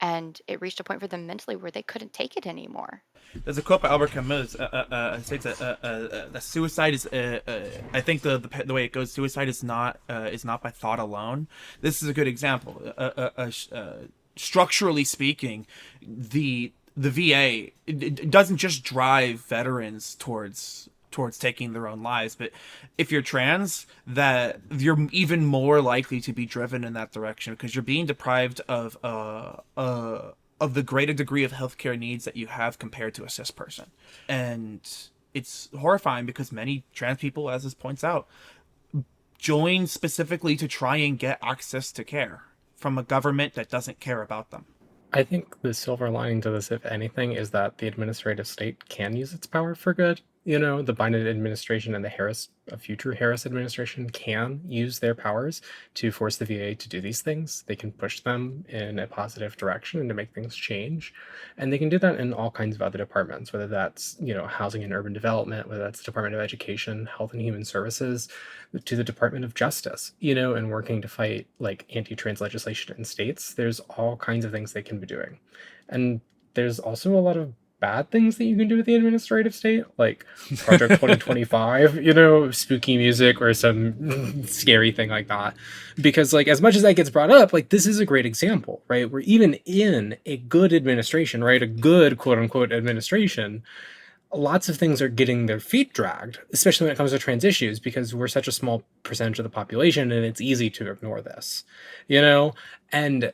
And it reached a point for them mentally where they couldn't take it anymore. There's a quote by Albert Camus. States that suicide is. I think the way it goes, suicide is not by thought alone. This is a good example. Structurally speaking, the VA it doesn't just drive veterans towards taking their own lives, but if you're trans, that you're even more likely to be driven in that direction because you're being deprived of the greater degree of healthcare needs that you have compared to a cis person. And it's horrifying because many trans people, as this points out, join specifically to try and get access to care from a government that doesn't care about them. I think the silver lining to this, if anything, is that the administrative state can use its power for good. The Biden administration and a future Harris administration can use their powers to force the VA to do these things. They can push them in a positive direction and to make things change. And they can do that in all kinds of other departments, whether that's, housing and urban development, whether that's the Department of Education, Health and Human Services, to the Department of Justice, and working to fight like anti-trans legislation in states. There's all kinds of things they can be doing. And there's also a lot of bad things that you can do with the administrative state, like Project 2025, spooky music or some scary thing like that. Because like as much as that gets brought up, like this is a great example, right? Where even in a good administration, right, a good quote unquote administration, lots of things are getting their feet dragged, especially when it comes to trans issues, because we're such a small percentage of the population and it's easy to ignore this, and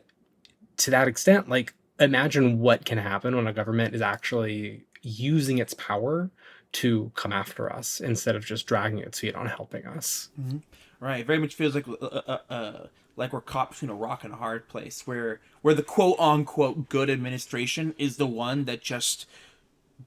to that extent, like imagine what can happen when a government is actually using its power to come after us instead of just dragging its feet on helping us. Mm-hmm. Right. It very much feels like we're caught between a rock and a hard place where the quote unquote good administration is the one that just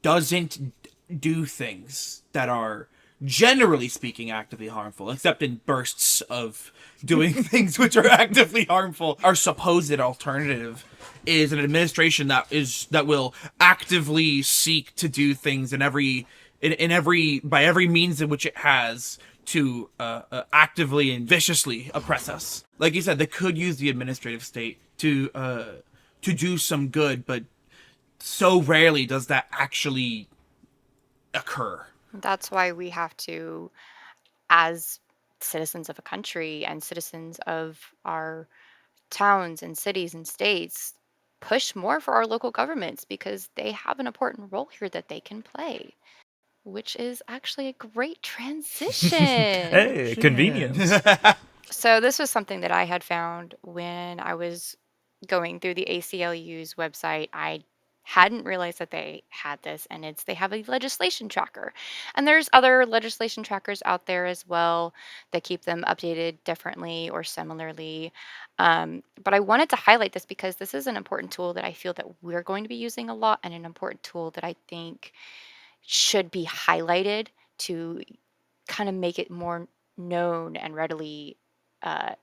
doesn't do things that are generally speaking actively harmful, except in bursts of doing things which are actively harmful. Our supposed alternative is an administration that will actively seek to do things by every means in which it has to actively and viciously oppress us. Like you said, they could use the administrative state to do some good, but so rarely does that actually occur. That's why we have to, as citizens of a country and citizens of our towns and cities and states, push more for our local governments because they have an important role here that they can play, which is actually a great transition. Hey, convenience. So this was something that I had found when I was going through the ACLU's website. I hadn't realized that they had this, and they have a legislation tracker. And there's other legislation trackers out there as well that keep them updated differently or similarly. But I wanted to highlight this because this is an important tool that I feel that we're going to be using a lot, and an important tool that I think should be highlighted to kind of make it more known and readily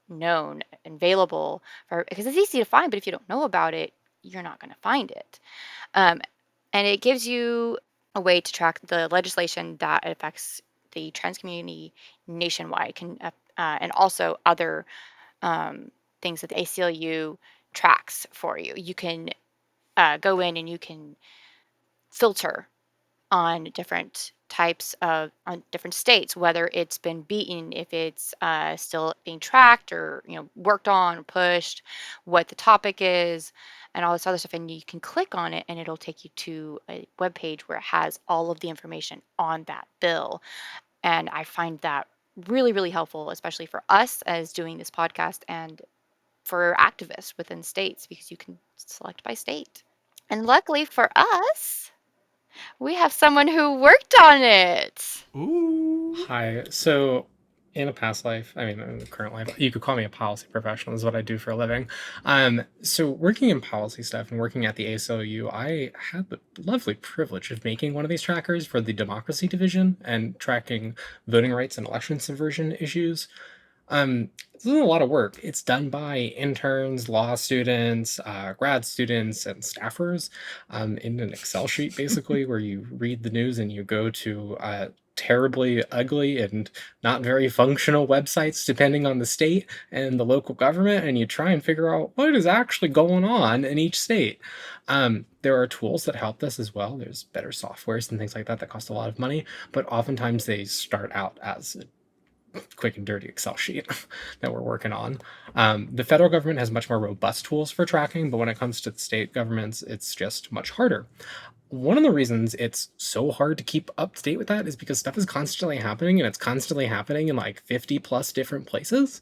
known and available because it's easy to find, but if you don't know about it, you're not going to find it. And it gives you a way to track the legislation that affects the trans community nationwide, and also other things that the ACLU tracks for you. You can go in and you can filter on different different states, whether it's been beaten, if it's still being tracked or worked on or pushed, what the topic is, and all this other stuff. And you can click on it and it'll take you to a web page where it has all of the information on that bill. And I find that really, really helpful, especially for us as doing this podcast and for activists within states, because you can select by state. And luckily for us, we have someone who worked on it. Ooh. Hi. So in a past life, I mean, in the current life, you could call me a policy professional, is what I do for a living. So working in policy stuff and working at the ACLU, I had the lovely privilege of making one of these trackers for the democracy division and tracking voting rights and election subversion issues. This is a lot of work. It's done by interns, law students, grad students, and staffers in an Excel sheet, basically, where you read the news and you go to terribly ugly and not very functional websites, depending on the state and the local government, and you try and figure out what is actually going on in each state. There are tools that help this as well. There's better softwares and things like that that cost a lot of money, but oftentimes they start out as quick and dirty Excel sheet that we're working on. The federal government has much more robust tools for tracking, but when it comes to the state governments, it's just much harder. One of the reasons it's so hard to keep up to date with that is because stuff is constantly happening, and it's constantly happening in like 50 plus different places.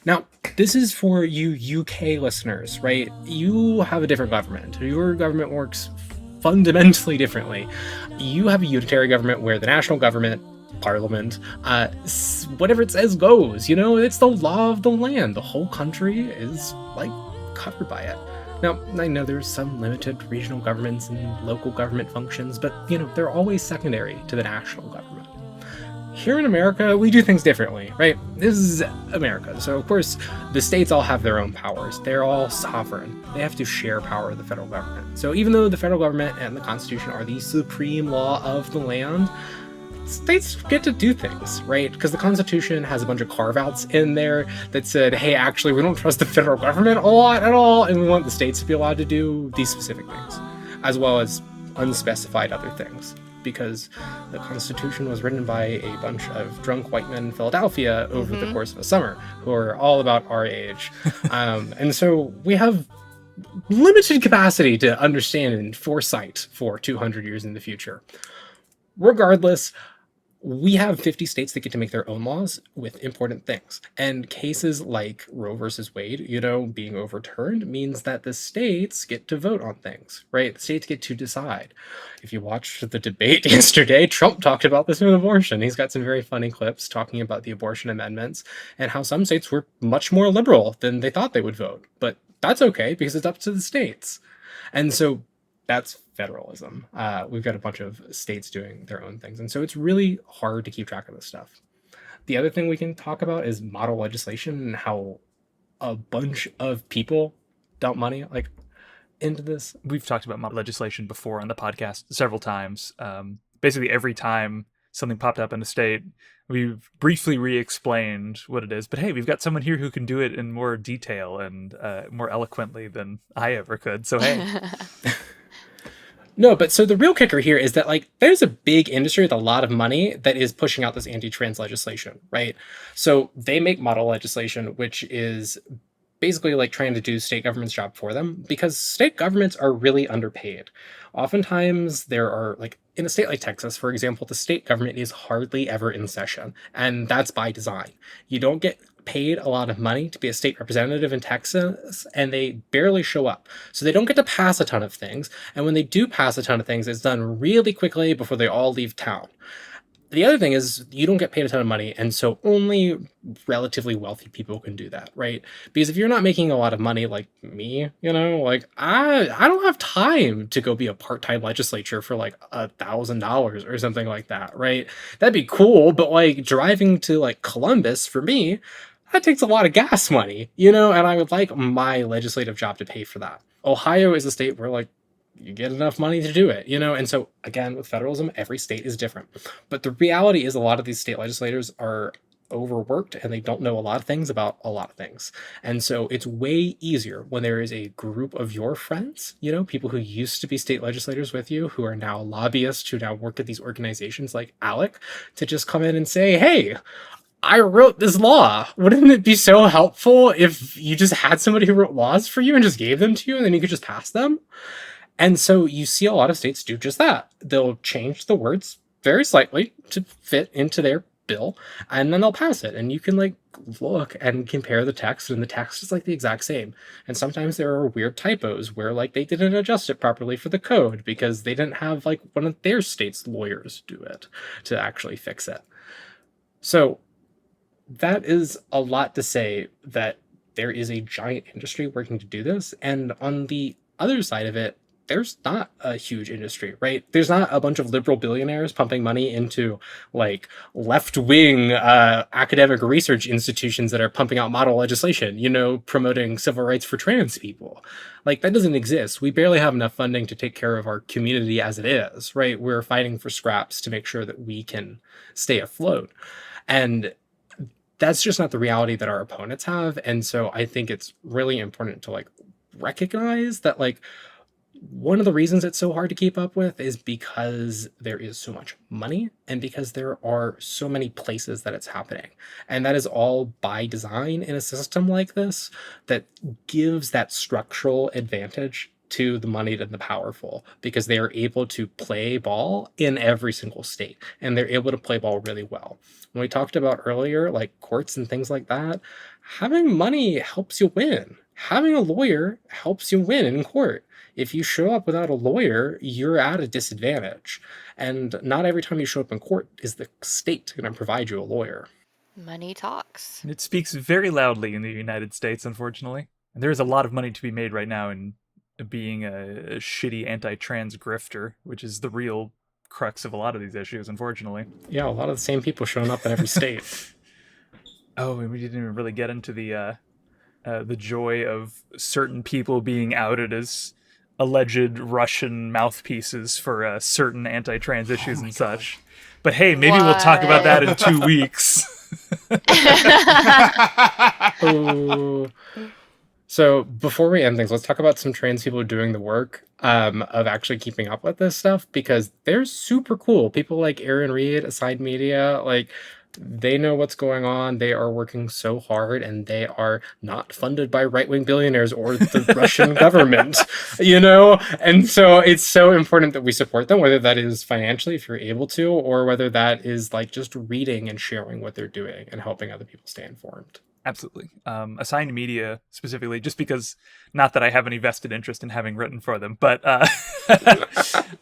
Now, this is for you UK listeners, right? You have a different government. Your government works fundamentally differently. You have a unitary government where the national government, parliament, whatever it says goes, it's the law of the land. The whole country is like covered by it. Now, I know there's some limited regional governments and local government functions, but they're always secondary to the national government. Here in America, we do things differently, right? This is America, so of course the states all have their own powers. They're all sovereign. They have to share power with the federal government. So even though the federal government and the Constitution are the supreme law of the land, states get to do things, right? Because the Constitution has a bunch of carve-outs in there that said, hey, actually, we don't trust the federal government a lot at all, and we want the states to be allowed to do these specific things, as well as unspecified other things, because the Constitution was written by a bunch of drunk white men in Philadelphia over the course of a summer who are all about our age. And so we have limited capacity to understand and foresight for 200 years in the future. Regardless, we have 50 states that get to make their own laws with important things. And cases like Roe versus Wade, being overturned means that the states get to vote on things, right? The states get to decide. If you watched the debate yesterday, Trump talked about this with abortion. He's got some very funny clips talking about the abortion amendments and how some states were much more liberal than they thought they would vote. But that's okay because it's up to the states. And so that's federalism. We've got a bunch of states doing their own things. And so it's really hard to keep track of this stuff. The other thing we can talk about is model legislation and how a bunch of people dump money into this. We've talked about model legislation before on the podcast several times. Basically, every time something popped up in a state, we've briefly re-explained what it is. But hey, we've got someone here who can do it in more detail and more eloquently than I ever could. So hey. No, but so the real kicker here is that there's a big industry with a lot of money that is pushing out this anti-trans legislation, right? So they make model legislation, which is basically trying to do state government's job for them, because state governments are really underpaid. Oftentimes there are in a state like Texas, for example, the state government is hardly ever in session, and that's by design. You don't get paid a lot of money to be a state representative in Texas, and they barely show up. So they don't get to pass a ton of things, and when they do pass a ton of things, it's done really quickly before they all leave town. The other thing is you don't get paid a ton of money, and so only relatively wealthy people can do that, right? Because if you're not making a lot of money like me, I don't have time to go be a part-time legislature for $1,000 or something like that, right? That'd be cool, but driving to Columbus for me, that takes a lot of gas money, and I would like my legislative job to pay for that. Ohio is a state where you get enough money to do it, and so again, with federalism, every state is different. But the reality is a lot of these state legislators are overworked and they don't know a lot of things about a lot of things. And so it's way easier when there is a group of your friends, people who used to be state legislators with you, who are now lobbyists, who now work at these organizations like ALEC, to just come in and say, hey, I wrote this law. Wouldn't it be so helpful if you just had somebody who wrote laws for you and just gave them to you and then you could just pass them? And so you see a lot of states do just that. They'll change the words very slightly to fit into their bill, and then they'll pass it. And you can look and compare the text, and the text is the exact same. And sometimes there are weird typos where they didn't adjust it properly for the code because they didn't have one of their state's lawyers do it to actually fix it. So that is a lot to say that there is a giant industry working to do this. And on the other side of it, there's not a huge industry, right? There's not a bunch of liberal billionaires pumping money into like left-wing academic research institutions that are pumping out model legislation, promoting civil rights for trans people. Like, that doesn't exist. We barely have enough funding to take care of our community as it is, right? We're fighting for scraps to make sure that we can stay afloat. And that's just not the reality that our opponents have. And so I think it's really important to like recognize that like one of the reasons it's so hard to keep up with is because there is so much money and because there are so many places that it's happening. And that is all by design in a system like this that gives that structural advantage to the moneyed and the powerful, because they are able to play ball in every single state, and they're able to play ball really well. When we talked about earlier, like courts and things like that, having money helps you win. Having a lawyer helps you win in court. If you show up without a lawyer, you're at a disadvantage. And not every time you show up in court is the state going to provide you a lawyer. Money talks. It speaks very loudly in the United States, unfortunately. And there is a lot of money to be made right now in being a shitty anti-trans grifter, which is the real crux of a lot of these issues, unfortunately. Yeah, a lot of the same people showing up in every state. Oh, and we didn't even really get into the joy of certain people being outed as alleged Russian mouthpieces for certain anti-trans issues and such. But hey, maybe we'll talk about that in 2 weeks. Oh. So before we end things, let's talk about some trans people doing the work of actually keeping up with this stuff, because they're super cool. People like Aaron Reed, Aside Media, like they know what's going on. They are working so hard, and they are not funded by right-wing billionaires or the Russian government, And so it's so important that we support them, whether that is financially, if you're able to, or whether that is like just reading and sharing what they're doing and helping other people stay informed. Absolutely. Assigned Media specifically, just because, not that I have any vested interest in having written for them, but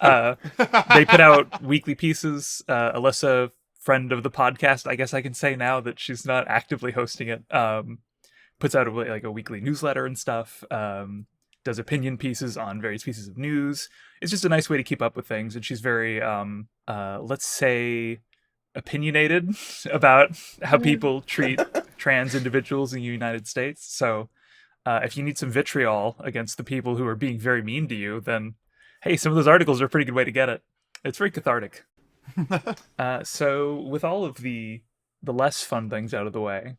they put out weekly pieces. Alyssa, friend of the podcast, I guess I can say now that she's not actively hosting it, puts out a weekly newsletter and stuff, does opinion pieces on various pieces of news. It's just a nice way to keep up with things, and she's very, let's say, opinionated about how people treat trans individuals in the United States. So if you need some vitriol against the people who are being very mean to you, then hey, some of those articles are a pretty good way to get it. It's very cathartic. So with all of the less fun things out of the way,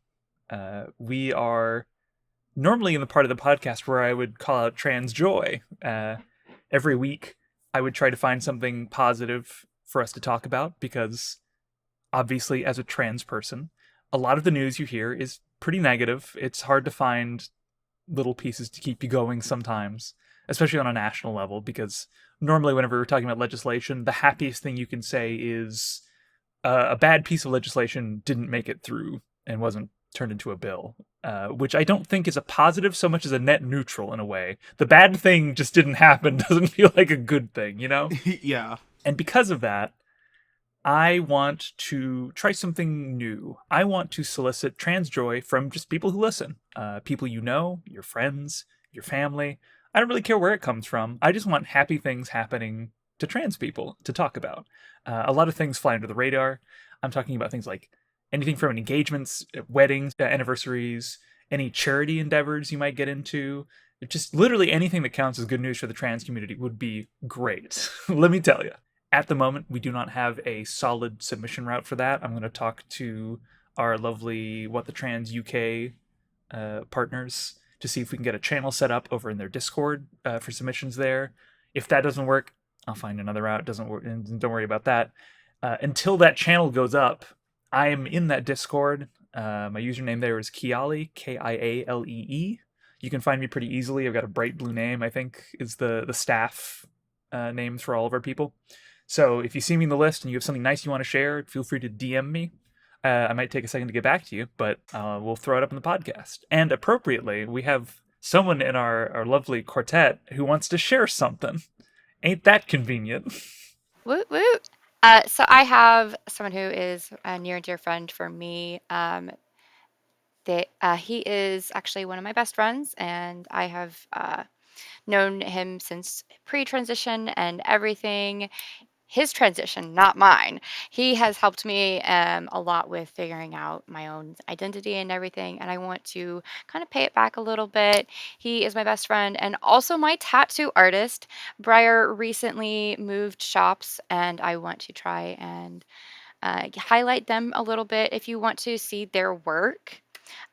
we are normally in the part of the podcast where I would call out trans joy. Every week I would try to find something positive for us to talk about, because obviously, as a trans person, a lot of the news you hear is pretty negative. It's hard to find little pieces to keep you going sometimes, especially on a national level, because normally whenever we're talking about legislation, the happiest thing you can say is a bad piece of legislation didn't make it through and wasn't turned into a bill, which I don't think is a positive so much as a net neutral in a way. The bad thing just didn't happen doesn't feel like a good thing, Yeah. And because of that, I want to try something new. I want to solicit trans joy from just people who listen. People your friends, your family. I don't really care where it comes from. I just want happy things happening to trans people to talk about. A lot of things fly under the radar. I'm talking about things like anything from engagements, weddings, anniversaries, any charity endeavors you might get into. Just literally anything that counts as good news for the trans community would be great. Let me tell you. At the moment, we do not have a solid submission route for that. I'm going to talk to our lovely What the Trans UK partners to see if we can get a channel set up over in their Discord for submissions there. If that doesn't work, I'll find another route. Doesn't work, and don't worry about that. Until that channel goes up, I am in that Discord. My username there is Kialee, Kialee. You can find me pretty easily. I've got a bright blue name, I think, is the staff name for all of our people. So if you see me in the list and you have something nice you want to share, feel free to DM me. I might take a second to get back to you, but we'll throw it up in the podcast. And appropriately, we have someone in our lovely quartet who wants to share something. Ain't that convenient? Woot woot. So I have someone who is a near and dear friend for me. He is actually one of my best friends, and I have known him since pre-transition and everything. His transition, not mine. He has helped me a lot with figuring out my own identity and everything, and I want to kind of pay it back a little bit. He is my best friend and also my tattoo artist. Briar recently moved shops, and I want to try and highlight them a little bit if you want to see their work.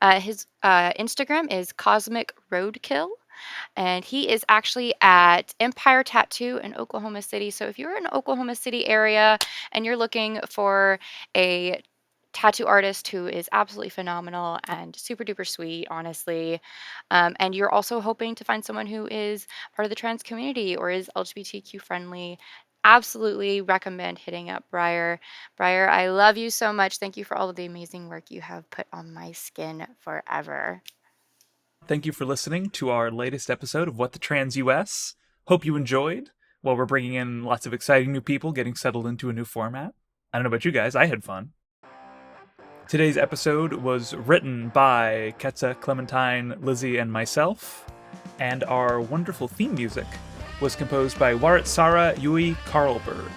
His Instagram is Cosmic Roadkill, and he is actually at Empire Tattoo in Oklahoma City. So if you're in the Oklahoma City area and you're looking for a tattoo artist who is absolutely phenomenal and super duper sweet, honestly, and you're also hoping to find someone who is part of the trans community or is LGBTQ friendly, absolutely recommend hitting up Briar. Briar, I love you so much. Thank you for all of the amazing work you have put on my skin forever. Thank you for listening to our latest episode of What the Trans US. Hope you enjoyed. While we're bringing in lots of exciting new people getting settled into a new format. I don't know about you guys, I had fun. Today's episode was written by Quetza, Clementine, Lizzie, and myself, and our wonderful theme music was composed by Waritsara Yui Karlberg.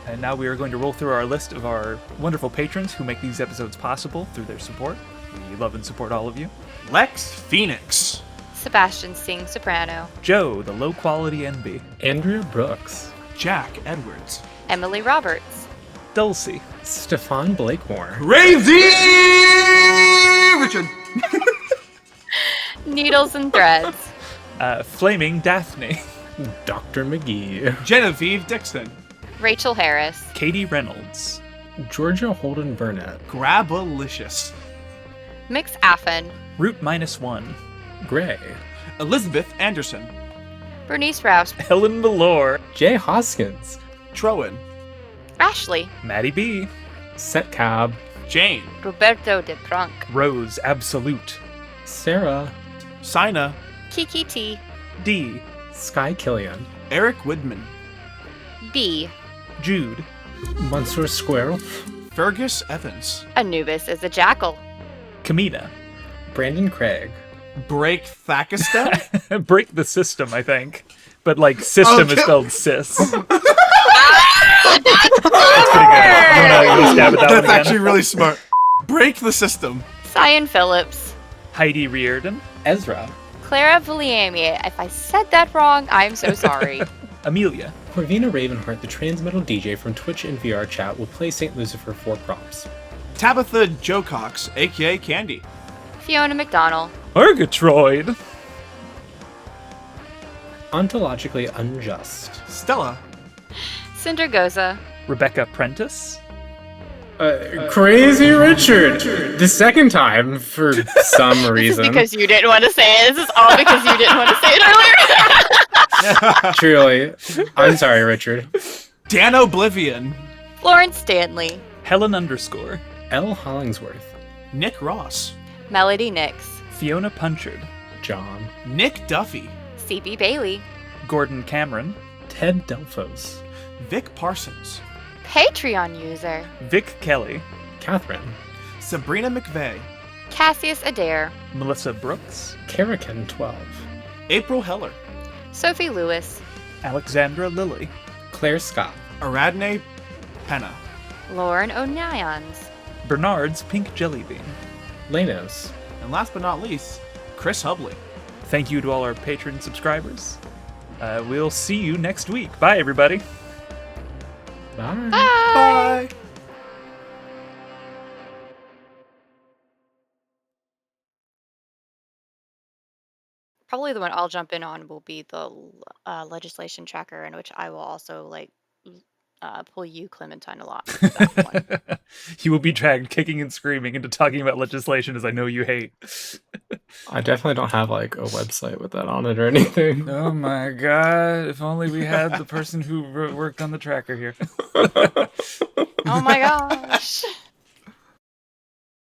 And now we are going to roll through our list of our wonderful patrons who make these episodes possible through their support. We love and support all of you. Lex Phoenix. Sebastian Singh Soprano. Joe, the low-quality NB. Andrea Brooks. Jack Edwards. Emily Roberts. Dulcie. Stefan Blakemore. Crazy Richard. Needles and Threads. Flaming Daphne. Dr. McGee. Genevieve Dixon. Rachel Harris. Katie Reynolds. Georgia Holden Burnett. Grabalicious. Mix Affen. Root -1. Gray. Elizabeth Anderson. Bernice Rouse. Helen Malore. Jay Hoskins. Trowan. Ashley. Maddie B. Set Cab. Jane. Roberto de Prunk. Rose Absolute. Sarah. Sina. Kiki T. D. Sky Killian. Eric Widman. B. Jude. Monsieur Squirrel. Fergus Evans. Anubis is a jackal. Kamina. Brandon Craig. Break Thakistan. Break the system, I think. But, like, system is spelled cis. That's pretty good. You wanna stab at that That's one again? actually really smart. Break the system. Cyan Phillips. Heidi Reardon. Ezra. Clara Viliami. If I said that wrong, I'm so sorry. Amelia. Corvina Ravenheart, the transmetal DJ from Twitch and VR chat, will play St. Lucifer for props. Tabitha Joe Cox, aka Candy. Fiona McDonald. Urgatroid. Ontologically unjust. Stella. Cinder Goza. Rebecca Prentice. Crazy Richard! The second time, for some This is reason. because you didn't want to say it. This is all because you didn't want to say it earlier. Truly. I'm sorry, Richard. Dan Oblivion. Florence Stanley. Helen _ L. Hollingsworth. Nick Ross. Melody Nix. Fiona Punchard. John. Nick Duffy. CB Bailey. Gordon Cameron. Ted Delphos. Vic Parsons. Patreon user. Vic Kelly. Catherine. Sabrina McVeigh. Cassius Adair. Melissa Brooks. Karakin 12. April Heller. Sophie Lewis. Alexandra Lilly. Claire Scott. Aradne Penna. Lauren O'Nyons. Bernard's Pink Jelly Bean. Lanos. And last but not least, Chris Hubley. Thank you to all our Patreon subscribers. We'll see you next week. Bye, everybody. Bye. Bye. Probably the one I'll jump in on will be the legislation tracker, in which I will also pull you, Clementine, a lot. For that one. You will be dragged kicking and screaming into talking about legislation as I know you hate. I definitely don't have a website with that on it or anything. Oh my god, if only we had the person who worked on the tracker here. Oh my gosh.